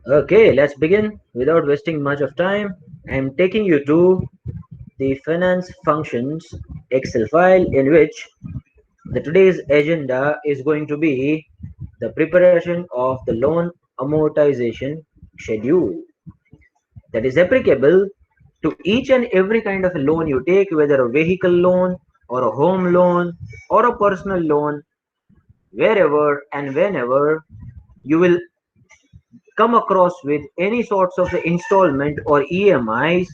Okay, let's begin. Without wasting much of time, I'm taking you to the finance functions Excel file in which the today's agenda is going to be the preparation of the loan amortization schedule that is applicable to each and every kind of a loan you take, whether a vehicle loan or a home loan or a personal loan, wherever and whenever you will come across with any sorts of installment or EMIs.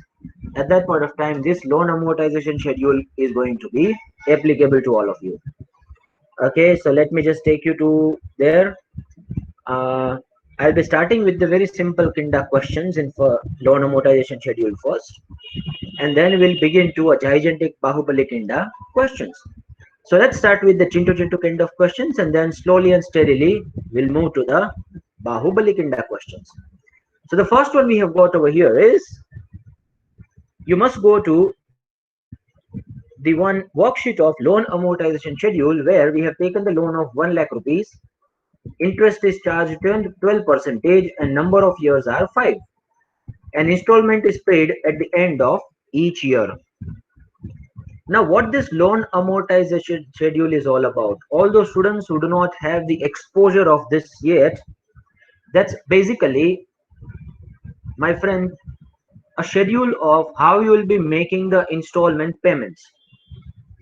At that point of time, this loan amortization schedule is going to be applicable to all of you. Okay, so let me just take you to there. uh, I'll be starting with the very simple kinda questions in for loan amortization schedule first, and then we'll begin to a gigantic bahubali kinda questions. So let's start with the chintu chintu kind of questions, and then slowly and steadily we'll move to the bahubali kinda questions. So the first one we have got over here is, you must go to the one worksheet of loan amortization schedule where we have taken the loan of 1 lakh rupees. Interest is charged 12 percentage and number of years are 5. An installment is paid at the end of each year. Now, what this loan amortization schedule is all about, all those students who do not have the exposure of this yet, that's basically, my friend, a schedule of how you will be making the installment payments.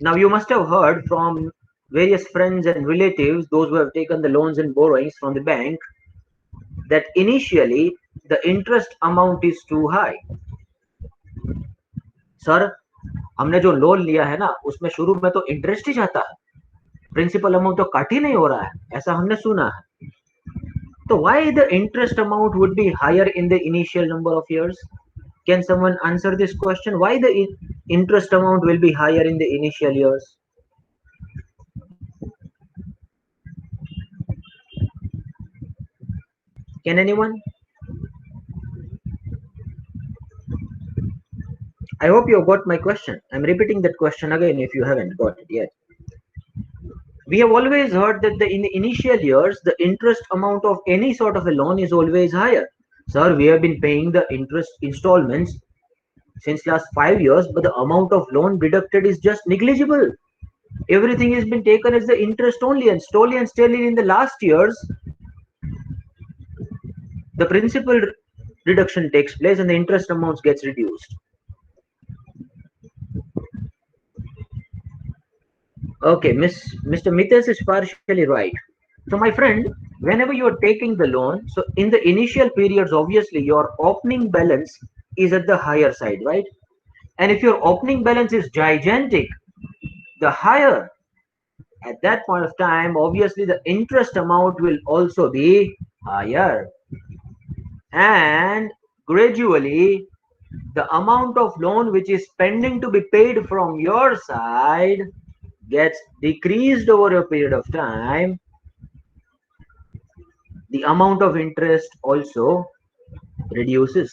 Now, you must have heard from various friends and relatives, those who have taken the loans and borrowings from the bank, that initially the interest amount is too high. Sir, हमने जो loan लिया है ना, उसमें शुरू में तो interest ही जाता है, प्रिंसिपल अमाउंट तो काट ही नहीं हो रहा है, ऐसा हमने सुना है. तो why the interest amount would be higher in the initial number of years? Can someone answer this question? Why the interest amount will be higher in the initial years? Can anyone? I hope you have got my question. I'm repeating that question again if you haven't got it yet. We have always heard that in the initial years, the interest amount of any sort of a loan is always higher. Sir, we have been paying the interest installments since last 5 years, but the amount of loan deducted is just negligible. Everything has been taken as the interest only, and slowly and steadily in the last years, the principal reduction takes place and the interest amounts gets reduced. Okay, Mr. Mithas is partially right. So my friend, whenever you are taking the loan, so in the initial periods, obviously your opening balance is at the higher side, right? And if your opening balance is gigantic, the higher, at that point of time, obviously the interest amount will also be higher. And gradually, the amount of loan which is pending to be paid from your side gets decreased over a period of time. The amount of interest also reduces.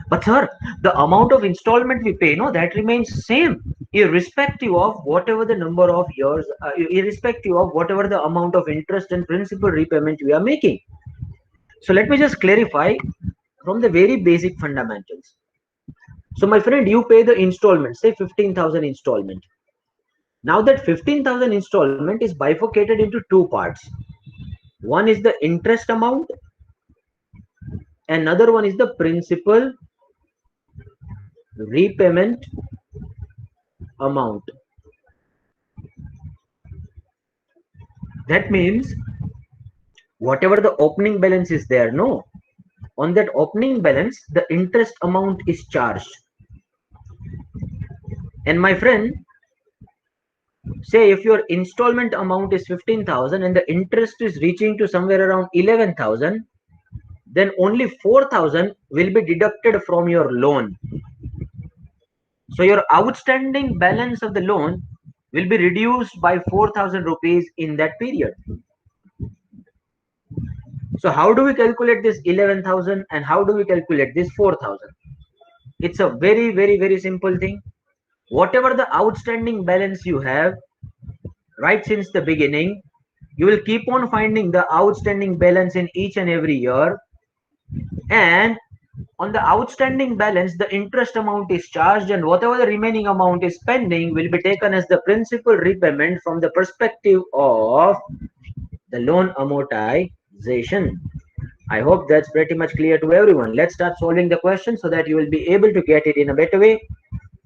But sir, the amount of installment we pay, no, that remains same, irrespective of whatever the number of years, irrespective of whatever the amount of interest and principal repayment we are making. So let me just clarify from the very basic fundamentals. So my friend, you pay the installment, say 15,000 installment. Now that 15,000 installment is bifurcated into two parts. One is the interest amount, another one is the principal repayment amount. That means whatever the opening balance is there, no, on that opening balance the interest amount is charged. And my friend, say if your installment amount is 15,000 and the interest is reaching to somewhere around 11,000, then only 4,000 will be deducted from your loan. So your outstanding balance of the loan will be reduced by 4,000 rupees in that period. So how do we calculate this 11,000 and how do we calculate this 4,000? It's a very, very, very simple thing. Whatever the outstanding balance you have right since the beginning, you will keep on finding the outstanding balance in each and every year. And on the outstanding balance, the interest amount is charged, and whatever the remaining amount is pending will be taken as the principal repayment from the perspective of the loan amortization. I hope that's pretty much clear to everyone. Let's start solving the question so that you will be able to get it in a better way.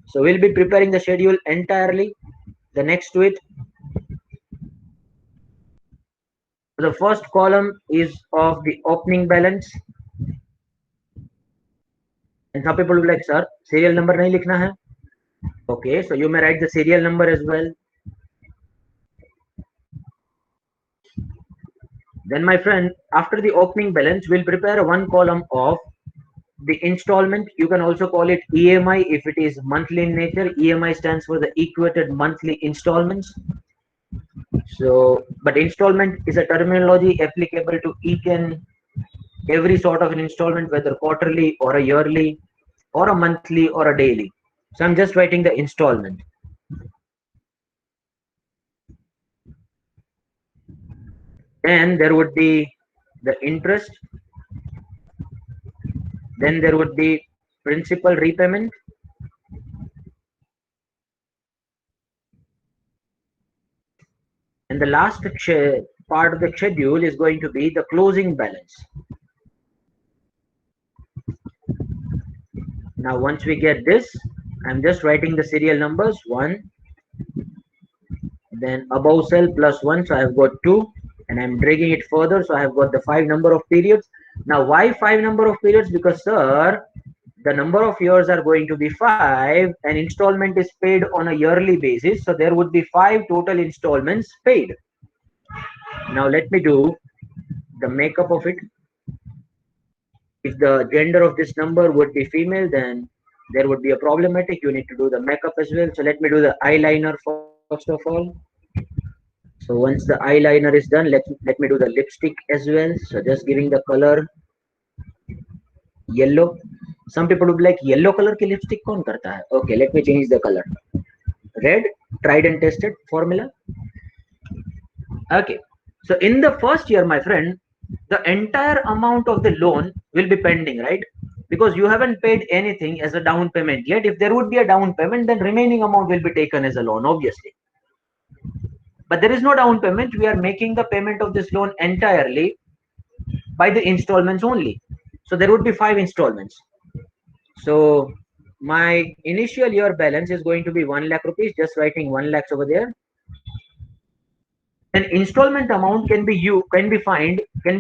So we'll be preparing the schedule entirely. The next to it, the first column is of the opening balance. And some people will be like, sir, serial number nahi likhna hai. Okay, so you may write the serial number as well. Then my friend, after the opening balance, we'll prepare one column of the installment. You can also call it EMI if it is monthly in nature. EMI stands for the equated monthly installments. So, but installment is a terminology applicable to each and every sort of an installment, whether quarterly or a yearly or a monthly or a daily. So I'm just writing the installment. And there would be the interest. Then there would be principal repayment. And the last part of the schedule is going to be the closing balance. Now, once we get this, I'm just writing the serial numbers 1, then above cell plus 1, so I've got 2, and I'm dragging it further, so I've got the 5 number of periods. Now, why 5 number of periods? Because, sir, the number of years are going to be 5, and installment is paid on a yearly basis, so there would be 5 total installments paid. Now, let me do the makeup of it. If the gender of this number would be female, then there would be a problematic. You need to do the makeup as well. So let me do the eyeliner first of all. So once the eyeliner is done, let me do the lipstick as well. So just giving the color yellow. Some people would be like, yellow color ki lipstick kaun karta hai? Okay, let me change the color. Red, tried and tested formula. Okay, so in the first year, my friend, the entire amount of the loan will be pending, right? Because you haven't paid anything as a down payment yet. If there would be a down payment, then remaining amount will be taken as a loan, obviously. But there is no down payment. We are making the payment of this loan entirely by the installments only. So there would be 5 installments. So my initial year balance is going to be 1 lakh rupees. Just writing 1 lakhs over there. An installment amount can be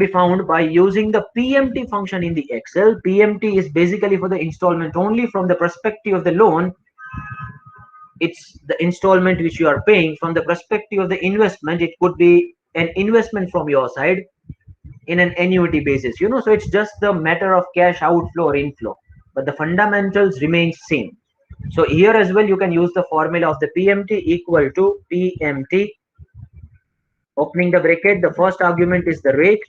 found by using the PMT function in the Excel. PMT is basically for the installment only. From the perspective of the loan, it's the installment which you are paying. From the perspective of the investment, it could be an investment from your side in an annuity basis. So it's just the matter of cash outflow or inflow, but the fundamentals remain same. So here as well, you can use the formula of the PMT equal to PMT. Opening the bracket, the first argument is the rate.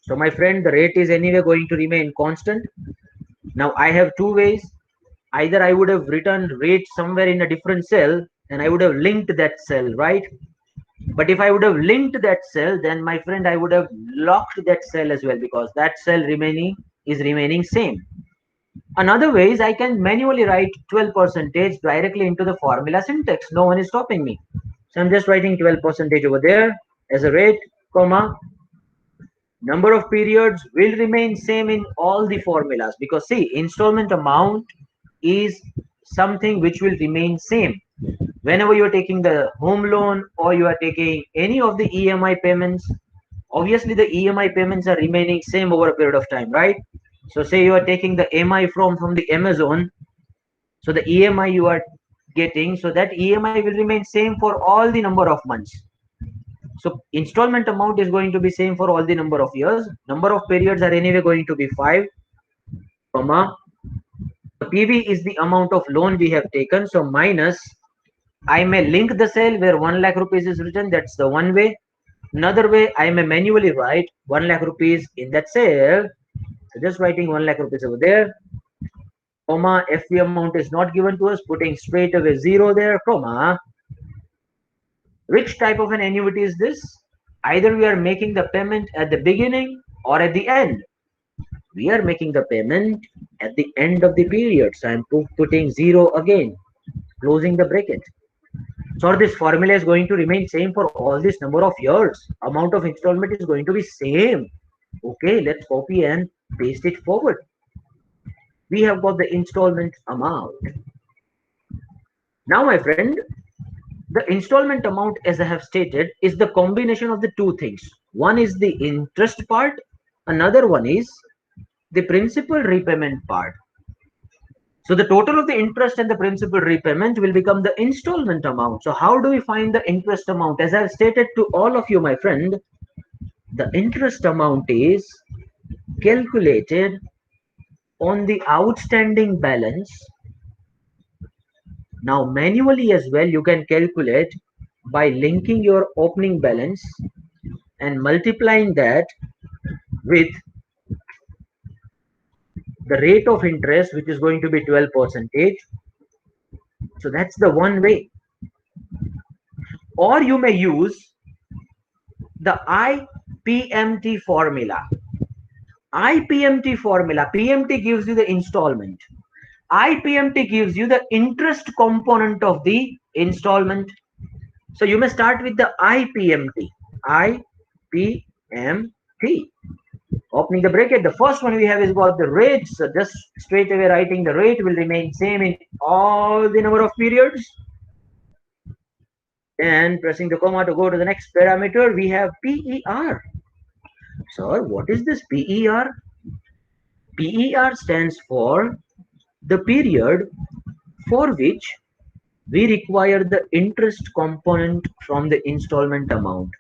So my friend, the rate is anyway going to remain constant. Now I have two ways. Either I would have written rate somewhere in a different cell and I would have linked that cell, right? But if I would have linked that cell, then my friend, I would have locked that cell as well, because that cell is remaining same. Another way is I can manually write 12% directly into the formula syntax. No one is stopping me. So I'm just writing 12% over there as a rate, comma. Number of periods will remain same in all the formulas, because see, installment amount is something which will remain same. Whenever you are taking the home loan or you are taking any of the EMI payments, obviously the EMI payments are remaining same over a period of time, right? So say you are taking the MI from the Amazon, so the EMI you are getting, so that EMI will remain same for all the number of months. So installment amount is going to be same for all the number of years. Number of periods are anyway going to be 5, comma. The PV is the amount of loan we have taken. So minus, I may link the cell where 1 lakh rupees is written. That's the one way. Another way, I may manually write 1 lakh rupees in that cell. So just writing 1 lakh rupees over there, comma. FV amount is not given to us, putting straight away 0 there, comma. Which type of an annuity is this? Either we are making the payment at the beginning or at the end. We are making the payment at the end of the period. So I'm putting 0 again, closing the bracket. So this formula is going to remain same for all this number of years. Amount of installment is going to be same. Okay, let's copy and paste it forward. We have got the installment amount. Now, my friend, the installment amount, as I have stated, is the combination of the two things. One is the interest part, another one is the principal repayment part. So the total of the interest and the principal repayment will become the installment amount. So how do we find the interest amount? As I have stated to all of you, my friend, the interest amount is calculated on the outstanding balance. Now manually as well, you can calculate by linking your opening balance and multiplying that with the rate of interest, which is going to be 12%. So that's the one way. Or you may use the IPMT formula. IPMT formula. PMT gives you the installment. IPMT gives you the interest component of the installment. So you may start with the IPMT. IPMT. Opening the bracket, the first one we have is got the rate. So just straight away writing the rate will remain same in all the number of periods. And pressing the comma to go to the next parameter, we have PER. Sir, what is this PER? PER stands for the period for which we require the interest component from the installment amount.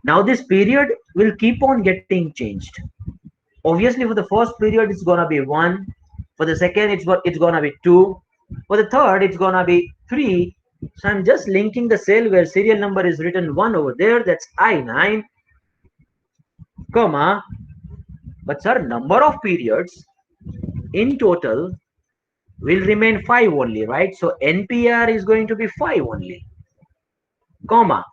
Now this period will keep on getting changed. Obviously for the first period it's gonna be 1, for the second it's gonna be 2, for the third it's gonna be 3. So I'm just linking the cell where serial number is written 1 over there, that's I9, comma, but sir, number of periods in total will remain 5 only, right? So NPR is going to be 5 only, comma,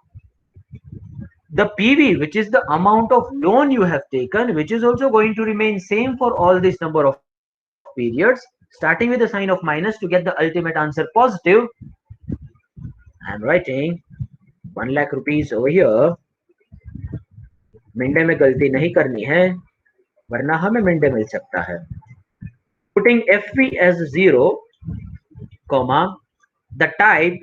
the PV, which is the amount of loan you have taken, which is also going to remain same for all this number of periods, starting with the sign of minus to get the ultimate answer positive. I'm writing 1 lakh rupees over here. मिंडे में गलती नहीं करनी है, वरना हमें मिंडे मिल सकता है. Putting FP as 0, comma, the type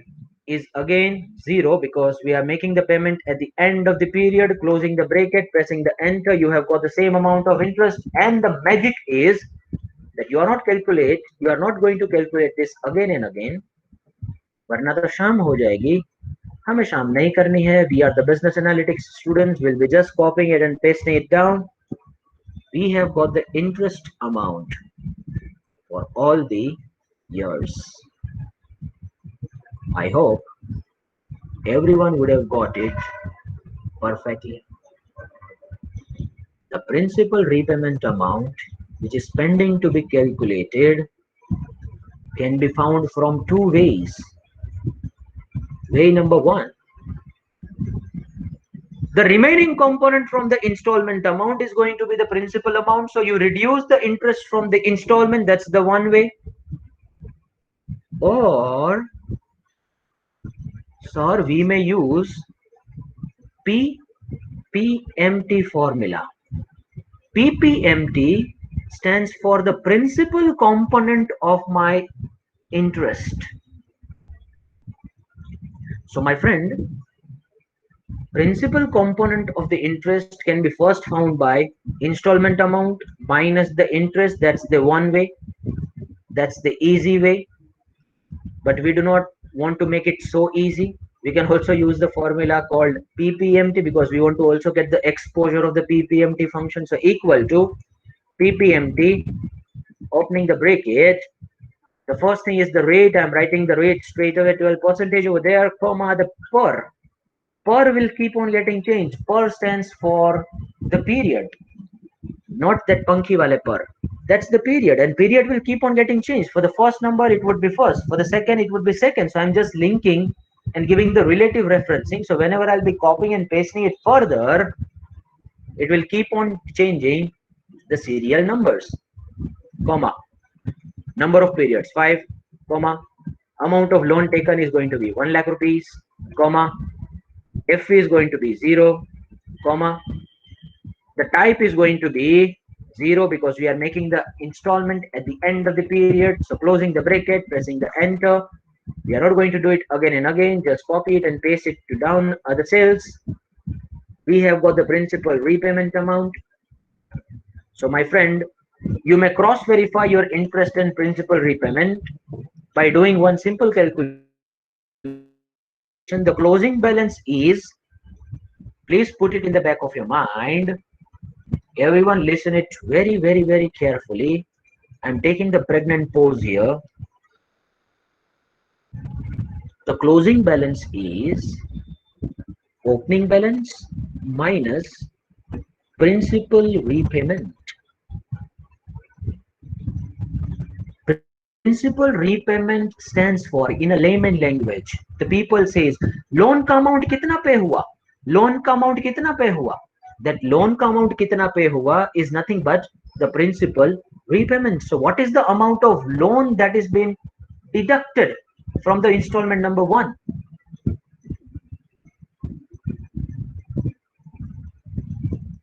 is again 0 because we are making the payment at the end of the period, closing the bracket, pressing the enter. You have got the same amount of interest, and the magic is that you are not going to calculate this again and again, वरना तो शाम हो जाएगी. हमें शाम नहीं करनी है. We are the business analytics students, will be just copying it and pasting it down. We have got the interest amount for all the years. I hope everyone would have got it perfectly. The principal repayment amount, which is pending to be calculated, can be found from two ways. Way number one, the remaining component from the installment amount is going to be the principal amount. So you reduce the interest from the installment. That's the one way. Or, sir, we may use PPMT formula. PPMT stands for the principal component of my interest. So my friend, principal component of the interest can be first found by installment amount minus the interest. That's the one way. That's the easy way. But we do not want to make it so easy. We can also use the formula called PPMT because we want to also get the exposure of the PPMT function. So equal to PPMT, opening the bracket. The first thing is the rate. I'm writing the rate straight away, 12% over there, comma, the per. Per will keep on getting changed. Per stands for the period, not that punky wale per. That's the period, and period will keep on getting changed. For the first number, it would be first. For the second, it would be second. So I'm just linking and giving the relative referencing. So whenever I'll be copying and pasting it further, it will keep on changing the serial numbers, comma, number of periods 5, comma, amount of loan taken is going to be 1 lakh rupees, comma, FE is going to be 0, comma, the type is going to be 0 because we are making the installment at the end of the period. So closing the bracket, pressing the enter. We are not going to do it again and again. Just copy it and paste it to down other cells. We have got the principal repayment amount. So my friend, you may cross verify your interest and principal repayment by doing one simple calculation. The closing balance is, please put it in the back of your mind. Everyone listen it very, very, very carefully. I'm taking the pregnant pose here. The closing balance is opening balance minus principal repayment. Principal repayment stands for, in a layman language, the people says, loan का amount कितना पे हुआ? Loan का amount कितना पे हुआ? That loan का amount कितना पे हुआ is nothing but the principal repayment. So what is the amount of loan that is being deducted from the installment number 1?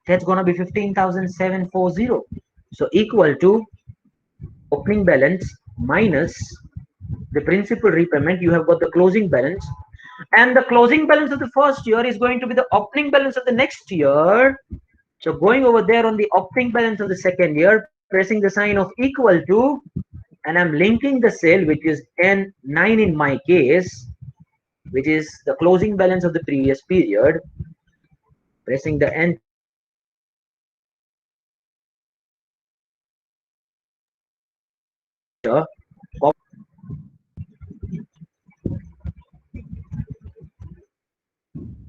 That's gonna be 15,740. So equal to opening balance minus the principal repayment. You have got the closing balance, and the closing balance of the first year is going to be the opening balance of the next year. So going over there on the opening balance of the second year, pressing the sign of equal to, and I'm linking the cell which is N9 in my case, which is the closing balance of the previous period, pressing the enter.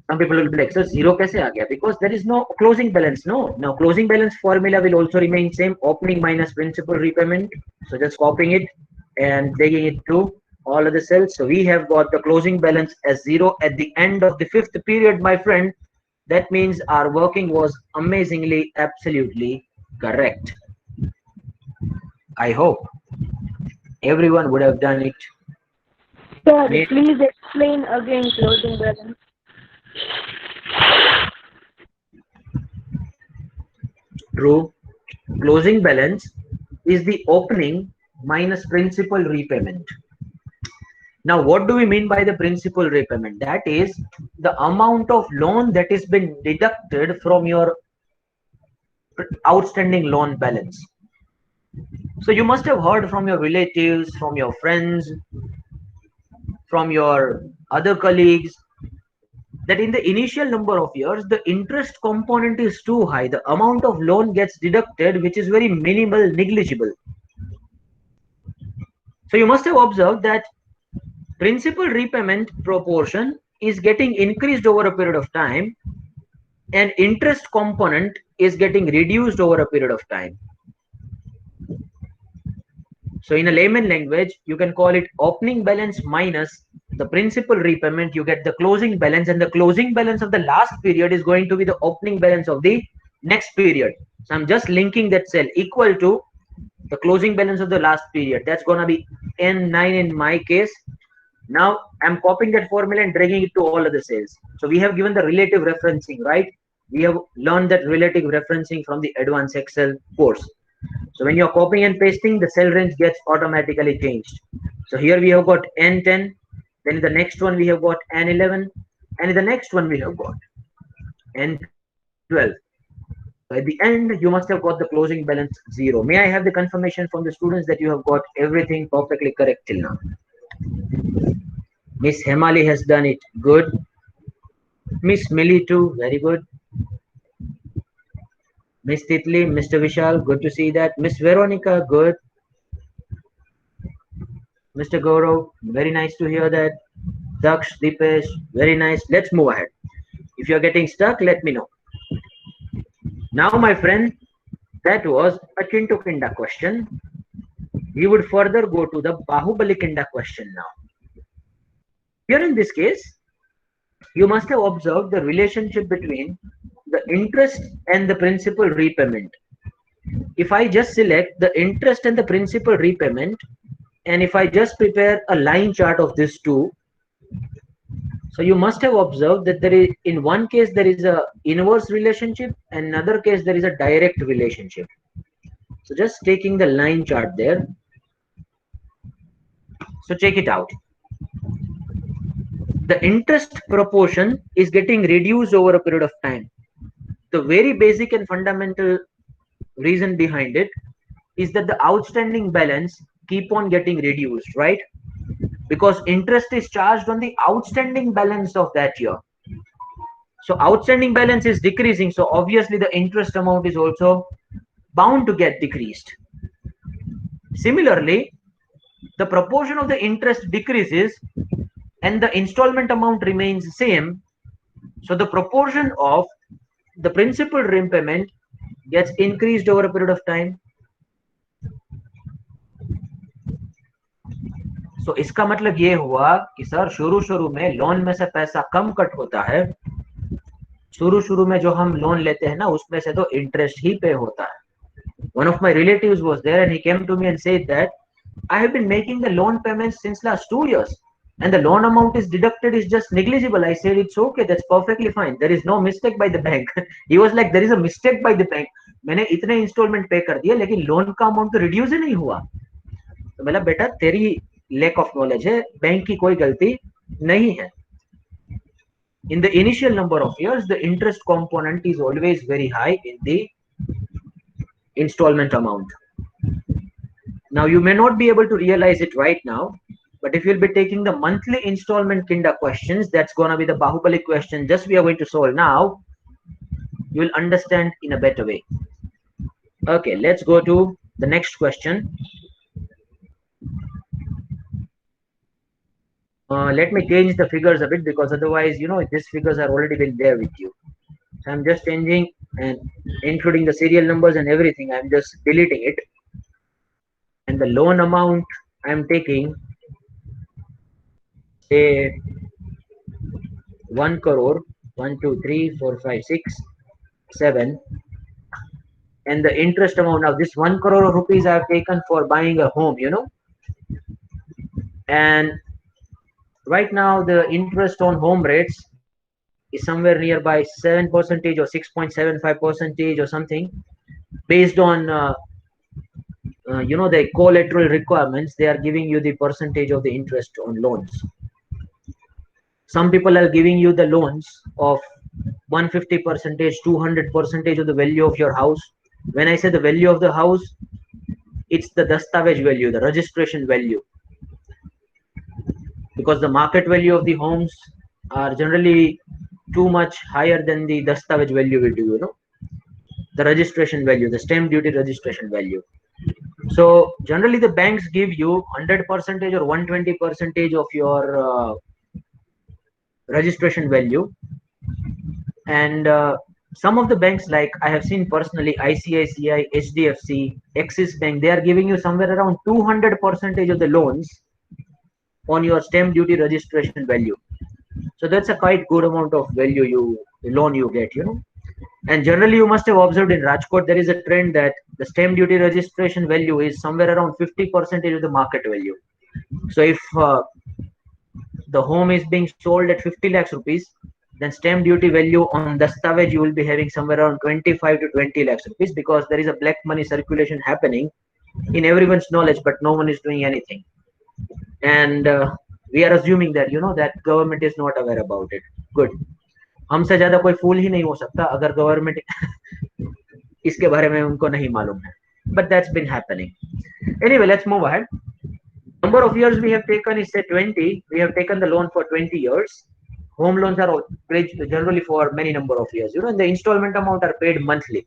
Some people will be like, sir, zero kaise aa gaya? Because there is no closing balance. No, now closing balance formula will also remain same, opening minus principal repayment. So just copying it and taking it to all of the cells. So we have got the closing balance as 0 at the end of the 5th period, my friend. That means our working was amazingly, absolutely correct. I hope everyone would have done it. Sir, please explain again closing balance. True. Closing balance is the opening minus principal repayment. Now, what do we mean by the principal repayment? That is the amount of loan that has been deducted from your outstanding loan balance. So you must have heard from your relatives, from your friends, from your other colleagues, that in the initial number of years, the interest component is too high. The amount of loan gets deducted, which is very minimal, negligible. So you must have observed that principal repayment proportion is getting increased over a period of time, and interest component is getting reduced over a period of time. So in a layman language, you can call it opening balance minus the principal repayment. You get the closing balance, and the closing balance of the last period is going to be the opening balance of the next period. So I'm just linking that cell equal to the closing balance of the last period. That's going to be N9 in my case. Now I'm copying that formula and dragging it to all of the cells. So we have given the relative referencing, right? We have learned that relative referencing from the advanced Excel course. So when you're copying and pasting, the cell range gets automatically changed. So here we have got N10, then in the next one we have got N11, and in the next one we have got N12. So at the end, you must have got the closing balance 0. May I have the confirmation from the students that you have got everything perfectly correct till now? Miss Hemali has done it. Good. Miss Millie too. Very good. Miss Titli, Mr. Vishal, good to see that. Miss Veronica, good. Mr. Gaurav, very nice to hear that. Daksh, Dipesh, very nice. Let's move ahead. If you're getting stuck, let me know. Now, my friend, that was a Chintu Kinda question. We would further go to the Bahubali Kinda question now. Here in this case, you must have observed the relationship between the interest and the principal repayment. If I just select the interest and the principal repayment, and if I just prepare a line chart of these two, so you must have observed that there is, in one case there is a inverse relationship, and another case there is a direct relationship. So just taking the line chart there. So check it out. The interest proportion is getting reduced over a period of time. The very basic and fundamental reason behind it is that the outstanding balance keep on getting reduced, right? Because interest is charged on the outstanding balance of that year. So outstanding balance is decreasing, so obviously the interest amount is also bound to get decreased. Similarly, the proportion of the interest decreases and the installment amount remains same, so the proportion of the principal repayment gets increased over a period of time. So इसका मतलब ये हुआ कि sir शुरू में loan में से पैसा कम कट होता है, शुरू में जो हम लोन लेते हैं ना उसमें से तो इंटरेस्ट ही पे होता है. One of my relatives was there and he came to me and said that I have been making the loan payments since last 2 years and the loan amount is deducted is just negligible. I said it's okay, that's perfectly fine, there is no mistake by the bank. He was like there is a mistake by the bank, मैंने इतने instalment पे कर दिए लेकिन loan का amount तो reduce ही नहीं हुआ. तो बोला बेटा तेरी लैक ऑफ नॉलेज है, बैंक की कोई गलती नहीं है. In the initial number of years the interest component is always very high in the installment amount. Now you may not be able to realize it right now, but if you'll be taking the monthly installment kinda questions, that's gonna be the Bahubali question just we are going to solve now, you'll understand in a better way. Okay, let's go to the next question. Let me change the figures a bit because otherwise, you know, these figures are already been there with you. So I'm just changing and including the serial numbers and everything. I'm just deleting it. And the loan amount I'm taking, say 1 crore, 1, 2, 3, 4, 5, 6, 7, and the interest amount of this 1 crore rupees I have taken for buying a home, you know, and right now the interest on home rates is somewhere nearby 7% or 6.75% or something, based on you know, the collateral requirements. They are giving you the percentage of the interest on loans. Some people are giving you the loans of 150%, 200% of the value of your house. When I say the value of the house, it's the dastawej value, the registration value, because the market value of the homes are generally too much higher than the dastawej value will do, you know, the registration value, the stamp duty registration value. So generally the banks give you 100% or 120% of your registration value, and some of the banks, like I have seen personally, ICICI, HDFC, Axis Bank, they are giving you somewhere around 200% of the loans on your stamp duty registration value. So that's a quite good amount of value loan you get, you know. And generally you must have observed in Rajkot there is a trend that the stamp duty registration value is somewhere around 50% of the market value. So if the home is being sold at 50 lakhs rupees, then stamp duty value on dastawej you will be having somewhere around 25 to 20 lakhs rupees, because there is a black money circulation happening in everyone's knowledge, but no one is doing anything. And we are assuming that, you know, that government is not aware about it. Good. हमसे ज्यादा कोई फूल ही नहीं हो सकता अगर government इसके बारे में उनको नहीं मालूम है. But that's been happening. Anyway, let's move ahead. Number of years we have taken is say 20. We have taken the loan for 20 years. Home loans are generally for many number of years, you know, and the installment amount are paid monthly.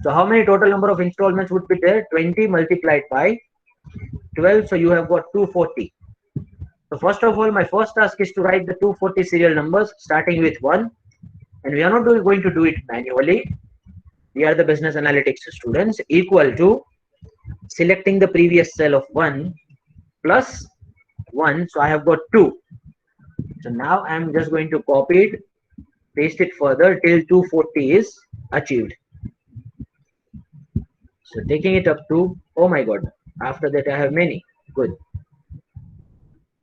So how many total number of installments would be there? 20 multiplied by 12, so you have got 240. So first of all, my first task is to write the 240 serial numbers starting with 1, and we are not going to do it manually. We are the business analytics students. Equal to selecting the previous cell of 1 plus 1, so I have got 2. So now I am just going to copy it, paste it further till 240 is achieved. So taking it up to, oh my god, after that I have many. Good.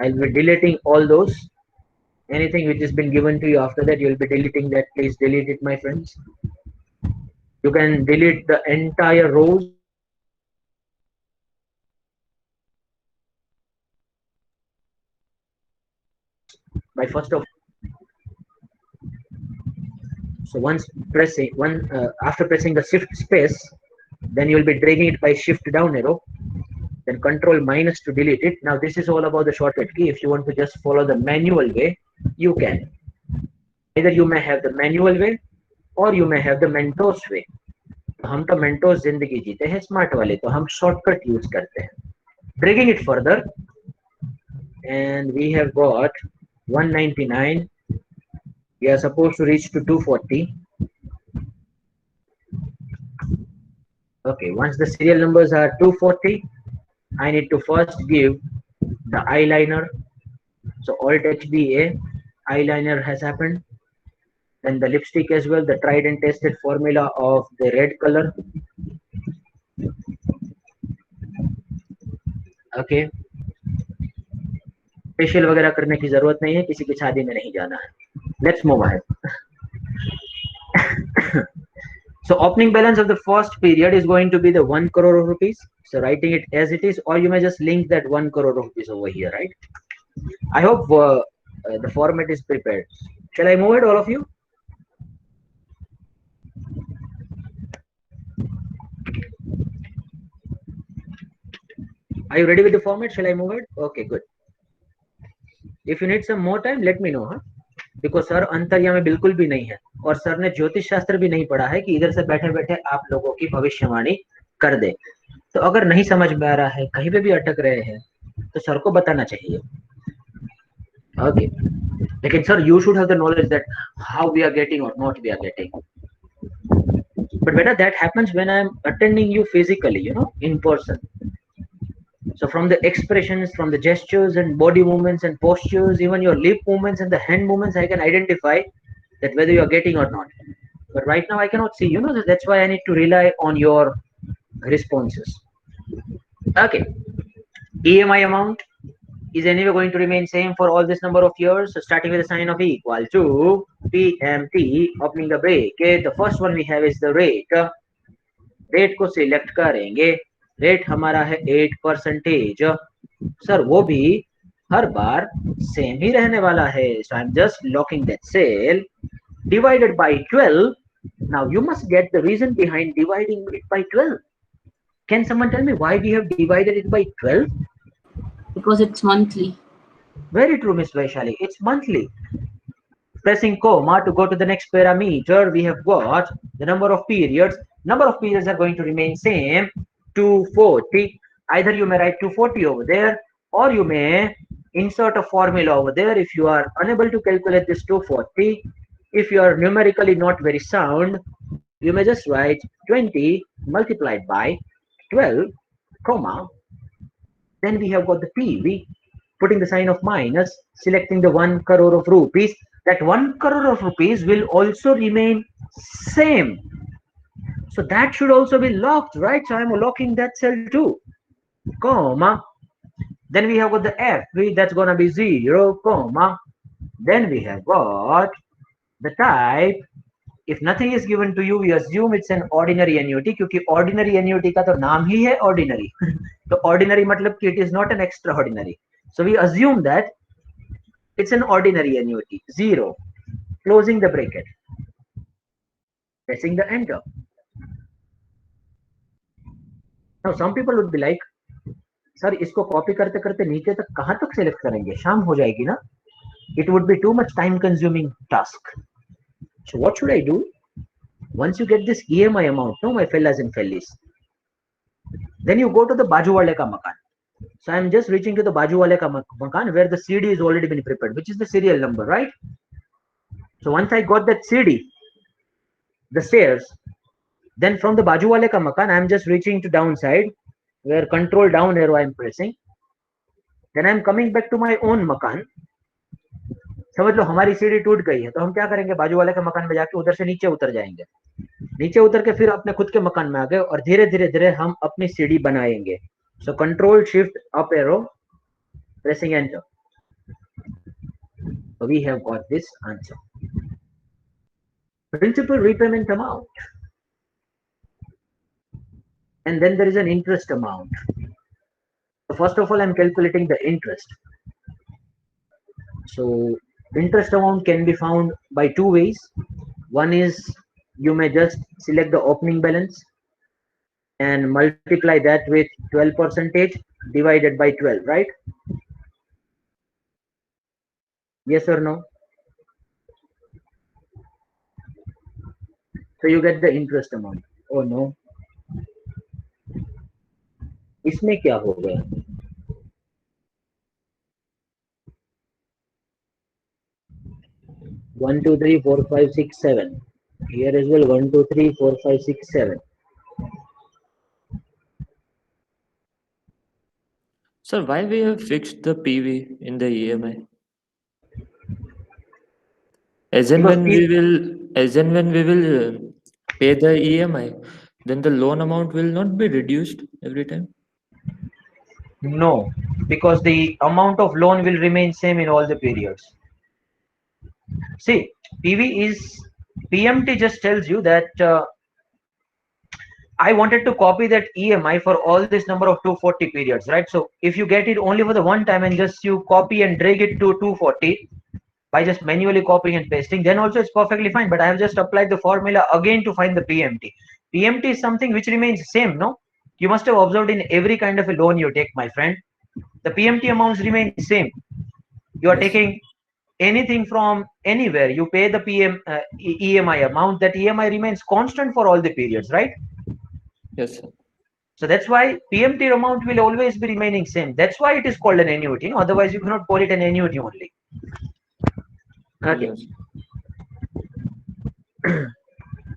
I'll be deleting all those. Anything which has been given to you after that, you'll be deleting that. Please delete it, my friends. You can delete the entire rows by first of. So once pressing one after pressing the shift space, then you'll be dragging it by shift down arrow, then control minus to delete it. Now this is all about the shortcut key. If you want to just follow the manual way, you can. Either you may have the manual way or you may have the Mentos way. हम तो Mentos जिंदगी जीते हैं smart वाले, तो हम shortcut use करते हैं. Dragging it further, and we have got 199. We are supposed to reach to 240. Okay, once the serial numbers are 240, I need to first give the eyeliner. So Alt HBA, eyeliner has happened. Then the lipstick as well, the tried and tested formula of the red color. Okay. Facial वगैरह करने की जरूरत नहीं है, किसी की शादी में नहीं जाना है. Let's move ahead. So opening balance of the first period is going to be the 1 crore rupees. So writing it as it is, or you may just link that 1 crore rupees over here, right? I hope the format is prepared. Shall I move it, all of you? Are you ready with the format? Shall I move it? Okay, good. If you need some more time, let me know, huh? Because sir अंतर्या में बिल्कुल भी नहीं है, और sir ने ज्योतिष शास्त्र भी नहीं पढ़ा है कि इधर से बैठे बैठे आप लोगों की भविष्यवाणी कर दे. तो अगर नहीं समझ में आ रहा है, कहीं पे भी अटक रहे हैं, तो सर को बताना चाहिए. ओके, लेकिन sir you should have the knowledge that how we are getting or not we are getting. But better that happens when I am attending you physically, in person. So from the expressions, from the gestures and body movements and postures, even your lip movements and the hand movements, I can identify that whether you are getting or not. But right now I cannot see, so that's why I need to rely on your responses. Okay. EMI amount is anyway going to remain same for all this number of years. So starting with the sign of equal to PMT, opening the bracket. The first one we have is the rate. Rate को select करेंगे. Rate हमारा है 8%. Sir वो भी हर बार same ही रहने वाला है. So I'm just locking that cell. Divided by 12. Now you must get the reason behind dividing it by 12. Can someone tell me why we have divided it by 12? Because it's monthly. Very true, Miss Vaishali. It's monthly. Pressing comma to go to the next parameter, we have got the number of periods. Number of periods are going to remain same, 240. Either you may write 240 over there, or you may insert a formula over there if you are unable to calculate this 240. If you are numerically not very sound, you may just write 20 multiplied by 12, comma. Then we have got the PV, putting the sign of minus, selecting the 1 crore of rupees. That 1 crore of rupees will also remain same. So that should also be locked, right? So I'm locking that cell too, comma. Then we have got the FV, that's gonna be 0, comma. Then we have got the type. If nothing is given to you, we assume it's an ordinary annuity, क्योंकि ordinary annuity का तो नाम ही है ordinary. तो ordinary मतलब कि it is not an extraordinary. So we assume that it's an ordinary annuity. 0. Closing the bracket. Pressing the enter. Now some people would be like, sir, इसको copy करते करते नीचे तक कहाँ तक select करेंगे? शाम हो जाएगी ना? It would be too much time consuming task. So what should I do? Once you get this EMI amount, no, my fellas and fellies, then you go to the Baju wale ka makan. So I'm just reaching to the Baju wale ka makan where the CD is already been prepared, which is the serial number, right? So once I got that CD, the stairs, then from the Baju wale ka makan, I'm just reaching to downside where control down arrow I'm pressing. Then I'm coming back to my own makan. समझ लो हमारी सीढ़ी टूट गई है, तो हम क्या करेंगे? बाजू वाले के मकान में जाके उधर से नीचे उतर जाएंगे. नीचे उतर के फिर अपने खुद के मकान में आ गए और धीरे धीरे धीरे हम अपनी सीढ़ी बनाएंगे. So control shift up arrow, pressing enter. So we have got this answer. Principal repayment amount. And then there is an interest amount. So first of all, I'm calculating the interest. So interest amount can be found by two ways. One is you may just select the opening balance and multiply that with 12% divided by 12, right? Yes or no? So you get the interest amount. Oh no. इसमें क्या हो गया? 1 2 3 4 5 6 7. Here as well 1 2 3 4 5 6 7. Sir, why we have fixed the PV in the EMI? As and when we will pay the EMI, then the loan amount will not be reduced every time. No, because the amount of loan will remain same in all the periods. See, PMT just tells you that I wanted to copy that EMI for all this number of 240 periods, right? So if you get it only for the one time and just you copy and drag it to 240 by just manually copying and pasting, then also it's perfectly fine. But I have just applied the formula again to find the PMT. PMT is something which remains same, no? You must have observed in every kind of a loan you take, my friend. The PMT amounts remain same. You are Yes. taking anything from anywhere, you pay the EMI amount, that EMI remains constant for all the periods, right? Yes, sir. So that's why PMT amount will always be remaining same. That's why it is called an annuity. Otherwise, you cannot call it an annuity only. Okay. Yes.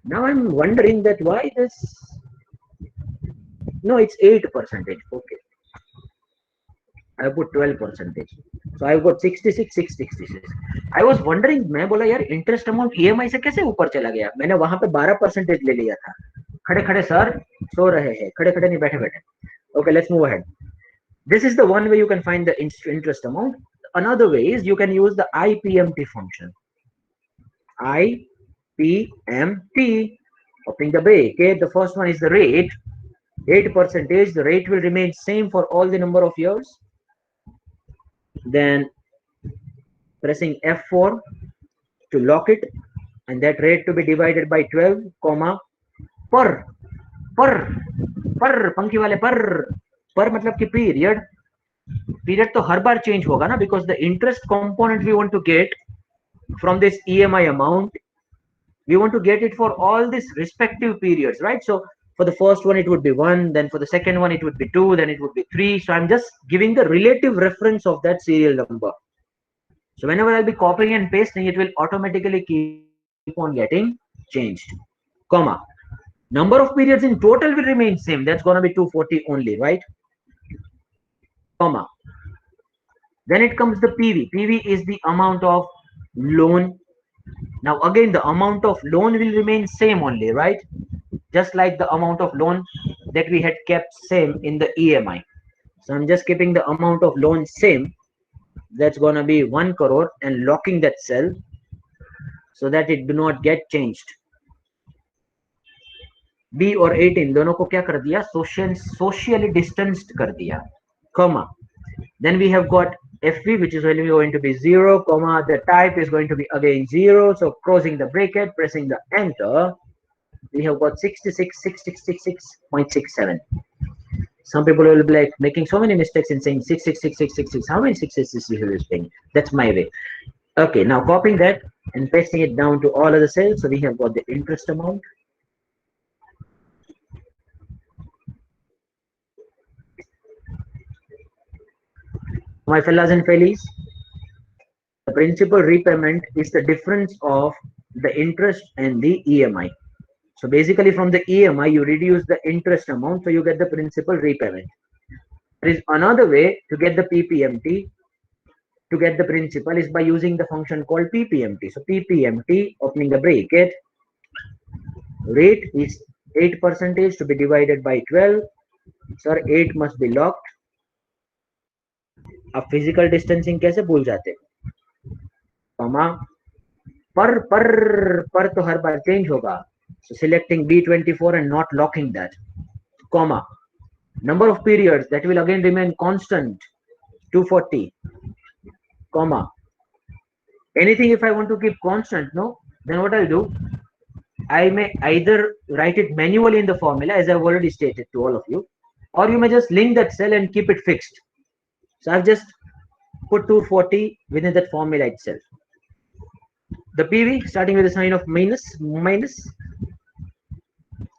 Now I'm wondering that why this. No, it's 8%. Okay. I put 12%. So I've got 66, 666. I was wondering, मैं बोला यार interest amount EMI से कैसे ऊपर चला गया? मैंने वहां पे 12% ले लिया था. खड़े खड़े सर सो रहे हैं, खड़े खड़े नहीं बैठे बैठे. Okay, let's move ahead. This is the one way you can find the interest amount. Another way is you can use the IPMT function. IPMT, opening the bracket. The first one is the rate, 8%. The rate will remain same for all the number of years. Then pressing F4 to lock it, and that rate to be divided by 12, comma, per पंक्ति वाले पर मतलब कि period तो हर बार change होगा ना, because the interest component we want to get from this EMI amount, we want to get it for all these respective periods, right? So for the first one it would be 1, then for the second one it would be 2, then it would be 3. So I'm just giving the relative reference of that serial number. So whenever I'll be copying and pasting, it will automatically keep on getting changed. Comma, number of periods in total will remain same. That's going to be 240 only, right? Comma. Then it comes the PV. PV is the amount of loan. Now again, the amount of loan will remain same only, right? Just like the amount of loan that we had kept same in the EMI. So I'm just keeping the amount of loan same. That's going to be 1 crore and locking that cell so that it do not get changed. B और 18 दोनों को क्या कर दिया? Socially distanced कर दिया. Comma. Then we have got FV, which is going to be 0, comma, the type is going to be again 0. So closing the bracket, pressing the enter, we have got 66,666.67. Some people will be like making so many mistakes in saying 666,666. How many 666 you have saying? That's my way. Okay, now copying that and pasting it down to all of the cells. So we have got the interest amount. My fellas and fellies, the principal repayment is the difference of the interest and the EMI. So basically from the EMI, you reduce the interest amount, so you get the principal repayment. There is another way to get the PPMT, to get the principal, is by using the function called PPMT. So PPMT, opening the bracket, Rate is 8% to be divided by 12. Sir, 8 must be locked. अब physical distancing कैसे भूल जाते? Comma. पर तो हर बार change होगा. So selecting B24 and not locking that. Comma. Number of periods that will again remain constant. 240. Comma. Anything if I want to keep constant, no? Then what I'll do? I may either write it manually in the formula as I've already stated to all of you, or you may just link that cell and keep it fixed. So I've just put 240 within that formula itself. The PV starting with a sign of minus,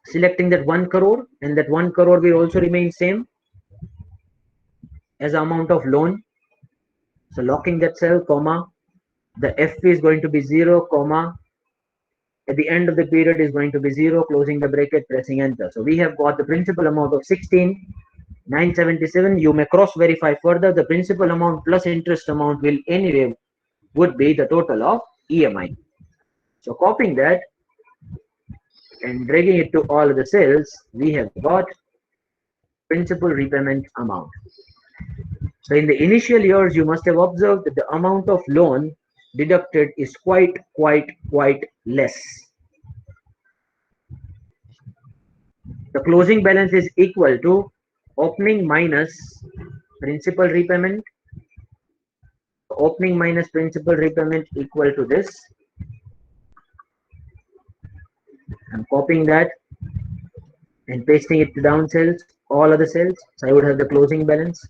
selecting that 1 crore, and that 1 crore will also remain same as the amount of loan. So locking that cell, comma, the FP is going to be 0, comma, at the end of the period is going to be 0, closing the bracket, pressing enter. So we have got the principal amount of 16,977. You may cross verify further. The principal amount plus interest amount will anyway would be the total of EMI. So copying that and dragging it to all the cells, we have got principal repayment amount. So in the initial years, you must have observed that the amount of loan deducted is quite less. The closing balance is equal to opening minus principal repayment. Opening minus principal repayment equal to this. I'm copying that and pasting it to down cells, all other cells. So I would have the closing balance.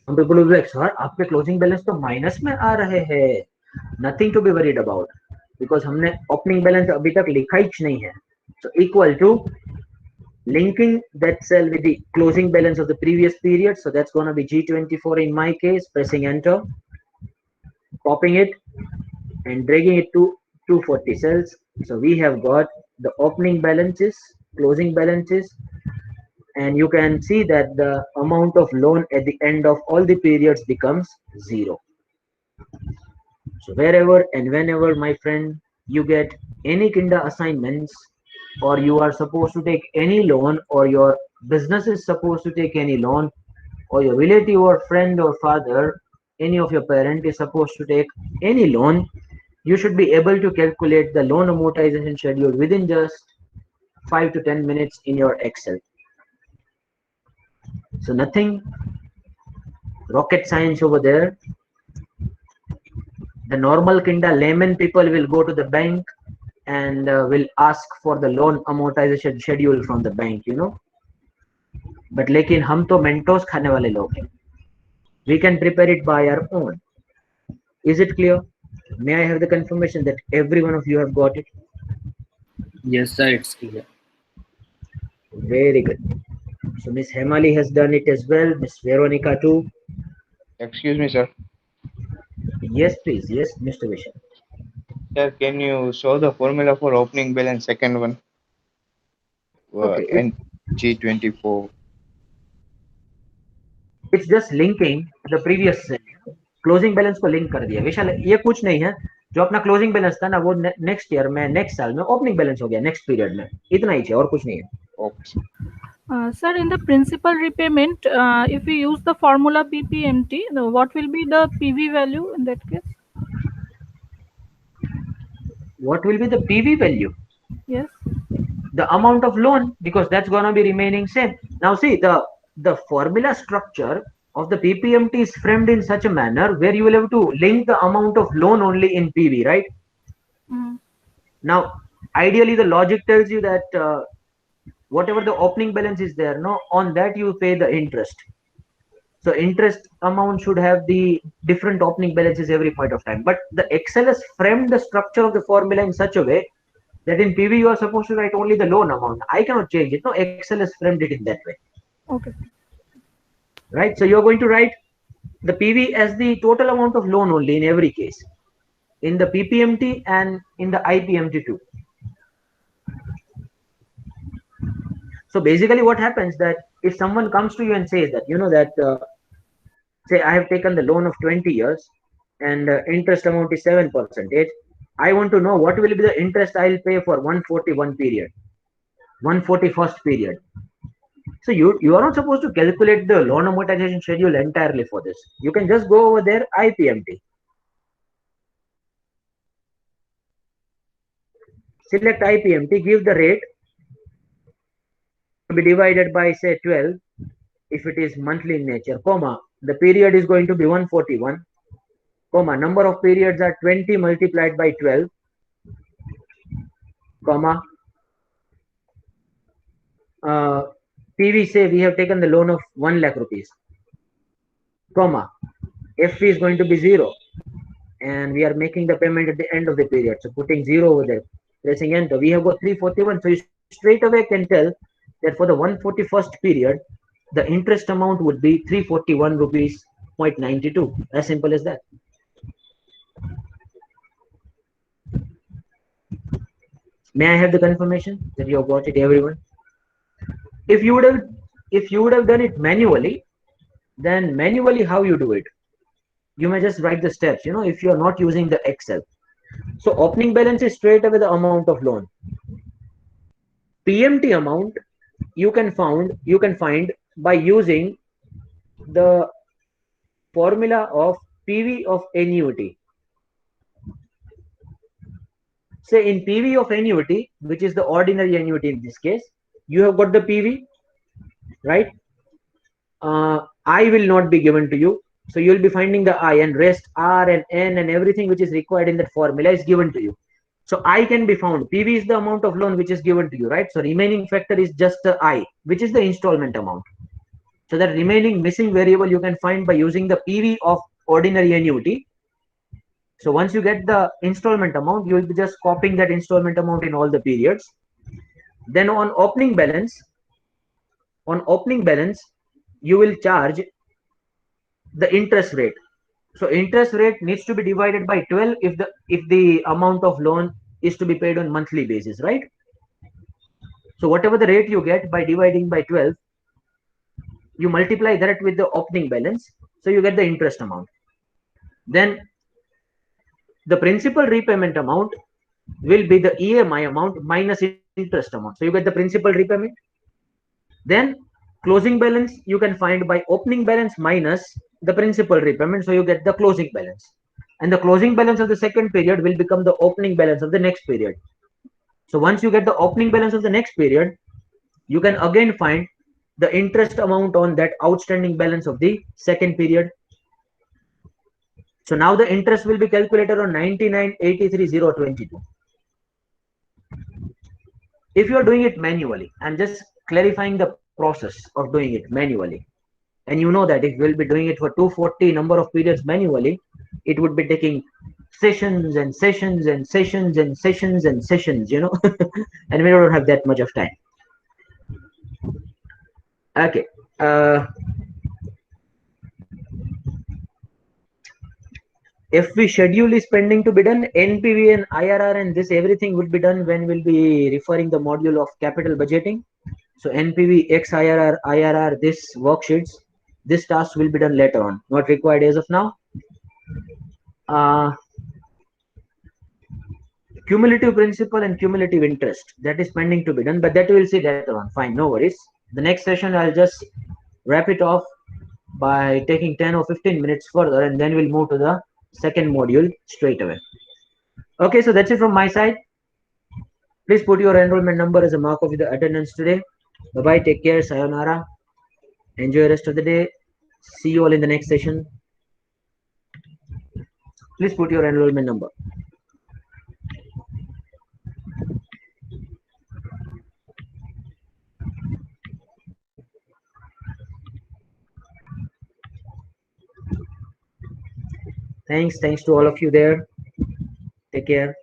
Some people will be like, sir, आपके closing balance तो minus में आ रहे हैं. Nothing to be worried about because हमने opening balance अभी तक लिखा ही नहीं है. So equal to linking that cell with the closing balance of the previous period. So that's going to be G24 in my case, pressing enter, copying it and dragging it to 240 cells. So we have got the opening balances, closing balances, and you can see that the amount of loan at the end of all the periods becomes 0. So wherever and whenever, my friend, you get any kinda assignments, or you are supposed to take any loan, or your business is supposed to take any loan, or your relative or friend or father, any of your parent is supposed to take any loan, you should be able to calculate the loan amortization schedule within just 5 to 10 minutes in your Excel. So nothing rocket science over there. The normal kinda layman people will go to the bank and will ask for the loan amortization schedule from the bank, you know. But लेकिन हम तो Mentos खाने वाले लोग हैं. We can prepare it by our own. Is it clear? May I have the confirmation that every one of you have got it? Yes, sir, it's clear. Very good. So Miss Hemali has done it as well. Miss Veronica too. Excuse me, sir. Yes, please. Yes, Mr. Vishal. Sir, can you show the formula for opening balance second one? Okay, And G24. It's just linking the previous cell. Closing balance को link कर दिया. विशाल, ये कुछ नहीं है. जो अपना closing balance था ना, वो नेक्स्ट ईयर में, नेक्स्ट साल में ओपनिंग बैलेंस हो गया नेक्स्ट पीरियड में. इतना ही है और कुछ नहीं है. Okay. Sir, in the principal repayment, if we use the formula PPMT, what will be the PV value in that case? What will be the PV value? Yes. The amount of loan, because that's going to be remaining same. Now see, the formula structure of the PPMT is framed in such a manner where you will have to link the amount of loan only in PV, right? Now, ideally the logic tells you that whatever the opening balance is there, no, on that you pay the interest. So interest amount should have the different opening balances every point of time. But the Excel has framed the structure of the formula in such a way that in PV you are supposed to write only the loan amount. I cannot change it. No, Excel has framed it in that way. Okay. Right. So you're going to write the PV as the total amount of loan only in every case, in the PPMT and in the IPMT too. So basically what happens that if someone comes to you and says that, you know, that say I have taken the loan of 20 years and interest amount is 7%. I want to know what will be the interest I'll pay for 141 period, 141st period. So you are not supposed to calculate the loan amortization schedule entirely for this. You can just go over there, IPMT. Select IPMT, give the rate to be divided by say 12 if it is monthly in nature, comma, the period is going to be 141, comma, number of periods are 20 multiplied by 12, comma, PV say we have taken the loan of 1 lakh rupees, comma, FP is going to be 0 and we are making the payment at the end of the period. So putting 0 over there, pressing enter, we have got 341. So you straight away can tell that for the 141st period, the interest amount would be 341 rupees 0.92. As simple as that. May I have the confirmation that you have got it, everyone? If you would have done it manually, then manually how you do it? You may just write the steps, if you are not using the Excel. So opening balance is straight away the amount of loan. PMT amount you can find by using the formula of PV of annuity. Say in PV of annuity, which is the ordinary annuity in this case, you have got the PV, right? I will not be given to you. So you will be finding the I, and rest R and N and everything which is required in that formula is given to you. So I can be found. PV is the amount of loan which is given to you, right? So remaining factor is just the I, which is the installment amount. So that remaining missing variable you can find by using the PV of ordinary annuity. So once you get the installment amount, you will be just copying that installment amount in all the periods. Then on opening balance, you will charge the interest rate. So interest rate needs to be divided by 12 if the amount of loan is to be paid on monthly basis, right? So whatever the rate you get by dividing by 12, you multiply that with the opening balance, so you get the interest amount. Then the principal repayment amount will be the EMI amount minus interest amount. So you get the principal repayment. Then closing balance you can find by opening balance minus the principal repayment, so you get the closing balance. And the closing balance of the second period will become the opening balance of the next period. So once you get the opening balance of the next period, you can again find the interest amount on that outstanding balance of the second period. So now the interest will be calculated on 99,83,022. If you are doing it manually, I'm just clarifying the process of doing it manually. And you know that if we'll be doing it for 240 number of periods manually, it would be taking sessions and sessions and sessions and sessions and sessions, and we don't have that much of time. Okay. FV schedule is pending to be done. NPV and IRR and this everything will be done when we'll be referring the module of capital budgeting. So NPV, X IRR, this worksheets, this task will be done later on, not required as of now. Cumulative principal and cumulative interest, that is pending to be done, but that we'll see later on. Fine, no worries. The next session I'll just wrap it off by taking 10 or 15 minutes further, and then we'll move to the second module straight away. Okay, so that's it from my side. Please put your enrollment number as a mark of the attendance today. Bye bye, take care, sayonara, enjoy the rest of the day. See you all in the next session. Please put your enrollment number. Thanks to all of you there. Take care.